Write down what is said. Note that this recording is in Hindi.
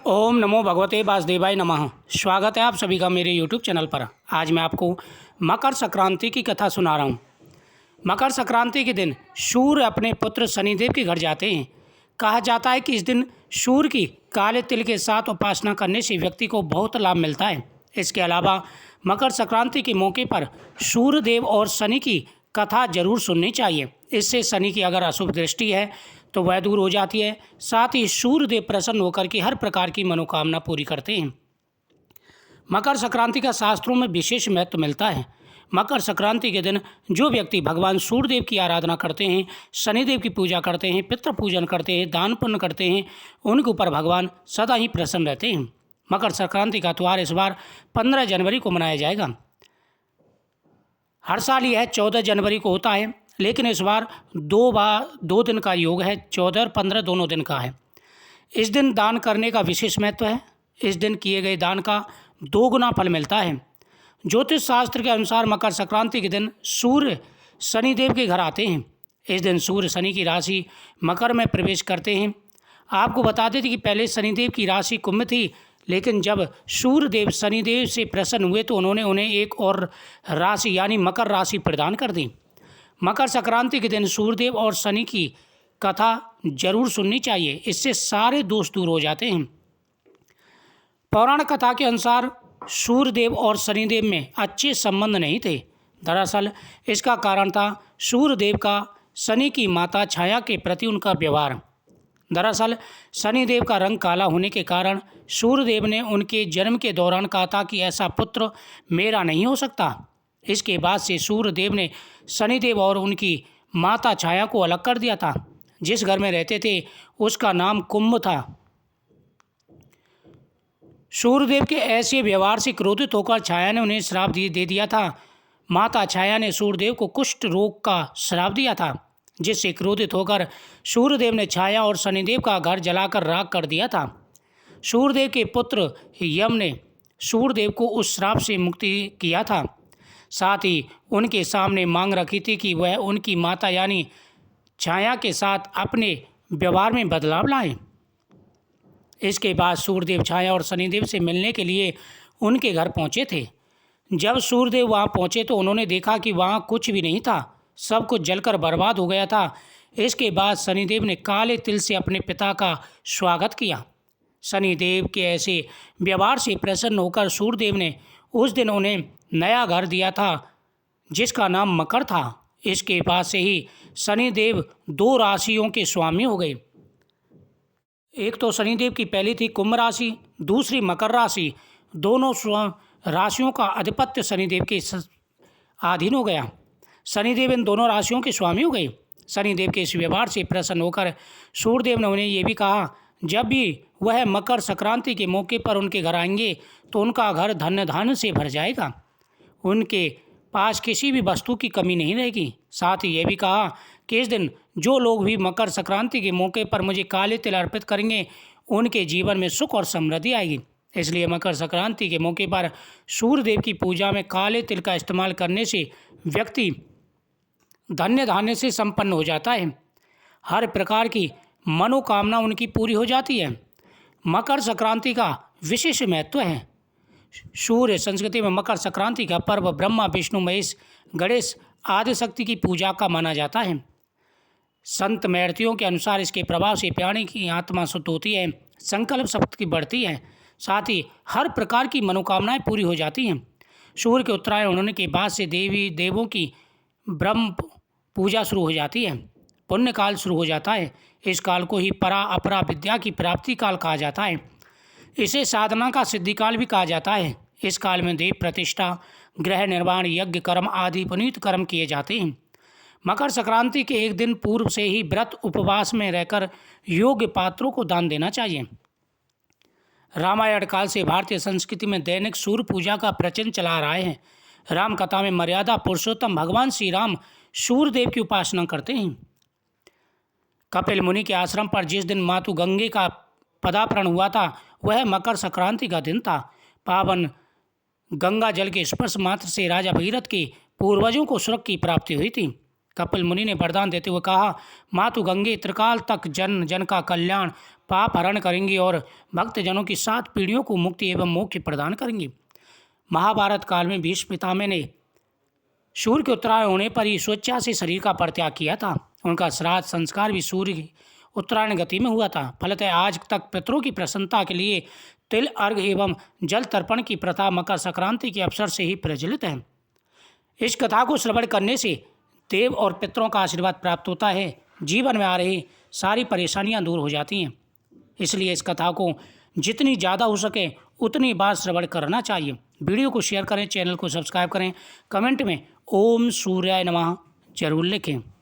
ओम नमो भगवते वासुदेवाय नमः। स्वागत है आप सभी का मेरे यूट्यूब चैनल पर। आज मैं आपको मकर संक्रांति की कथा सुना रहा हूँ। मकर संक्रांति के दिन सूर्य अपने पुत्र शनिदेव के घर जाते हैं। कहा जाता है कि इस दिन सूर्य की काले तिल के साथ उपासना करने से व्यक्ति को बहुत लाभ मिलता है। इसके अलावा मकर संक्रांति के मौके पर सूर्य देव और शनि की कथा जरूर सुननी चाहिए। इससे शनि की अगर अशुभ दृष्टि है तो वह दूर हो जाती है। साथ ही सूर्य देव प्रसन्न होकर के हर प्रकार की मनोकामना पूरी करते हैं। मकर संक्रांति का शास्त्रों में विशेष महत्व मिलता है। मकर संक्रांति के दिन जो व्यक्ति भगवान सूर्य देव की आराधना करते हैं, शनिदेव की पूजा करते हैं, पितृ पूजन करते हैं, दान पुण्य करते हैं, उनके ऊपर भगवान सदा ही प्रसन्न रहते हैं। मकर संक्रांति का त्यौहार इस बार 15 जनवरी को मनाया जाएगा। हर साल यह 14 जनवरी को होता है, लेकिन इस बार दो दिन का योग है। 14 और 15 दोनों दिन का है। इस दिन दान करने का विशेष महत्व है। इस दिन किए गए दान का 2 गुना फल मिलता है। ज्योतिष शास्त्र के अनुसार मकर संक्रांति के दिन सूर्य शनिदेव के घर आते हैं। इस दिन सूर्य शनि की राशि मकर में प्रवेश करते हैं। आपको बता देते कि पहले शनिदेव की राशि कुंभ थी, लेकिन जब सूर्यदेव शनिदेव से प्रसन्न हुए तो उन्होंने उन्हें एक और राशि यानी मकर राशि प्रदान कर दी। मकर संक्रांति के दिन सूर्यदेव और शनि की कथा जरूर सुननी चाहिए। इससे सारे दोष दूर हो जाते हैं। पौराण कथा के अनुसार सूर्यदेव और शनिदेव में अच्छे संबंध नहीं थे। दरअसल इसका कारण था सूर्यदेव का शनि की माता छाया के प्रति उनका व्यवहार। दरअसल शनिदेव का रंग काला होने के कारण सूर्यदेव ने उनके जन्म के दौरान कहा था कि ऐसा पुत्र मेरा नहीं हो सकता। इसके बाद से सूर्यदेव ने शनिदेव और उनकी माता छाया को अलग कर दिया था। जिस घर में रहते थे उसका नाम कुंभ था। सूर्यदेव के ऐसे व्यवहार से क्रोधित होकर छाया ने उन्हें श्राप दे दिया था। माता छाया ने सूर्यदेव को कुष्ठ रोग का श्राप दिया था, जिससे क्रोधित होकर सूर्यदेव ने छाया और शनिदेव का घर जलाकर राख कर दिया था। सूर्यदेव के पुत्र यम ने सूर्यदेव को उस श्राप से मुक्ति किया था। साथ ही उनके सामने मांग रखी थी कि वह उनकी माता यानी छाया के साथ अपने व्यवहार में बदलाव लाएं। इसके बाद सूर्यदेव छाया और शनिदेव से मिलने के लिए उनके घर पहुंचे थे। जब सूर्यदेव वहां पहुंचे तो उन्होंने देखा कि वहां कुछ भी नहीं था, सब कुछ जलकर बर्बाद हो गया था। इसके बाद शनिदेव ने काले तिल से अपने पिता का स्वागत किया। शनिदेव के ऐसे व्यवहार से प्रसन्न होकर सूर्यदेव ने उस दिन उन्हें नया घर दिया था, जिसका नाम मकर था। इसके बाद से ही शनिदेव 2 राशियों के स्वामी हो गए। एक तो शनिदेव की पहली थी कुंभ राशि, दूसरी मकर राशि। दोनों राशियों का आधिपत्य शनिदेव के अधीन हो गया। शनिदेव इन दोनों राशियों के स्वामी हो गए। शनिदेव के इस व्यवहार से प्रसन्न होकर सूर्यदेव ने उन्हें ये भी कहा, जब भी वह मकर संक्रांति के मौके पर उनके घर आएंगे तो उनका घर धन्य धान्य से भर जाएगा। उनके पास किसी भी वस्तु की कमी नहीं रहेगी। साथ ही ये भी कहा कि इस दिन जो लोग भी मकर संक्रांति के मौके पर मुझे काले तिल अर्पित करेंगे उनके जीवन में सुख और समृद्धि आएगी। इसलिए मकर संक्रांति के मौके पर सूर्यदेव की पूजा में काले तिल का इस्तेमाल करने से व्यक्ति धन्य धान्य से संपन्न हो जाता है। हर प्रकार की मनोकामना उनकी पूरी हो जाती है। मकर संक्रांति का विशेष महत्व है। सूर्य संस्कृति में मकर संक्रांति का पर्व ब्रह्मा विष्णु महेश गणेश आदि शक्ति की पूजा का माना जाता है। संत महर्षियों के अनुसार इसके प्रभाव से प्राणी की आत्मा शुद्ध होती है, संकल्प शक्ति बढ़ती है, साथ ही हर प्रकार की मनोकामनाएं पूरी हो जाती हैं। सूर्य के उत्तरायण होने के बाद से देवी देवों की ब्रह्म पूजा शुरू हो जाती है। पुण्य काल शुरू हो जाता है। इस काल को ही परा अपरा विद्या की प्राप्ति काल कहा जाता है। इसे साधना का सिद्धि काल भी कहा जाता है। इस काल में देव प्रतिष्ठा, गृह निर्माण, यज्ञ कर्म आदि पुनीत कर्म किए जाते हैं। मकर संक्रांति के एक दिन पूर्व से ही व्रत उपवास में रहकर योग्य पात्रों को दान देना चाहिए। रामायण काल से भारतीय संस्कृति में दैनिक सूर्य पूजा का प्रचलन चला रहा है। राम कथा में मर्यादा पुरुषोत्तम भगवान श्री राम सूर्यदेव की उपासना करते हैं। कपिल मुनि के आश्रम पर जिस दिन मातु गंगे का पदार्पण हुआ था वह मकर संक्रांति का दिन था। पावन गंगा जल के स्पर्श मात्र से राजा भगीरथ के पूर्वजों को स्वर्ग की प्राप्ति हुई थी। कपिल मुनि ने वरदान देते हुए कहा, मातु गंगे त्रिकाल तक जन जन का कल्याण, पाप हरण करेंगी और भक्तजनों की 7 पीढ़ियों को मुक्ति एवं मोक्ष प्रदान करेंगी। महाभारत काल में भीष्म पितामह ने सूर्य के उत्तरायण होने पर ही स्वेच्छा से शरीर का परित्याग किया था। उनका श्राद्ध संस्कार भी सूर्य की उत्तरायण गति में हुआ था। फलतः आज तक पितरों की प्रसन्नता के लिए तिल अर्घ एवं जल तर्पण की प्रथा मकर संक्रांति के अवसर से ही प्रचलित है। इस कथा को श्रवण करने से देव और पितरों का आशीर्वाद प्राप्त होता है। जीवन में आ रही सारी परेशानियां दूर हो जाती हैं। इसलिए इस कथा को जितनी ज़्यादा हो सके उतनी बार श्रवण करना चाहिए। वीडियो को शेयर करें, चैनल को सब्सक्राइब करें, कमेंट में ओम सूर्याय नमः जरूर लिखें।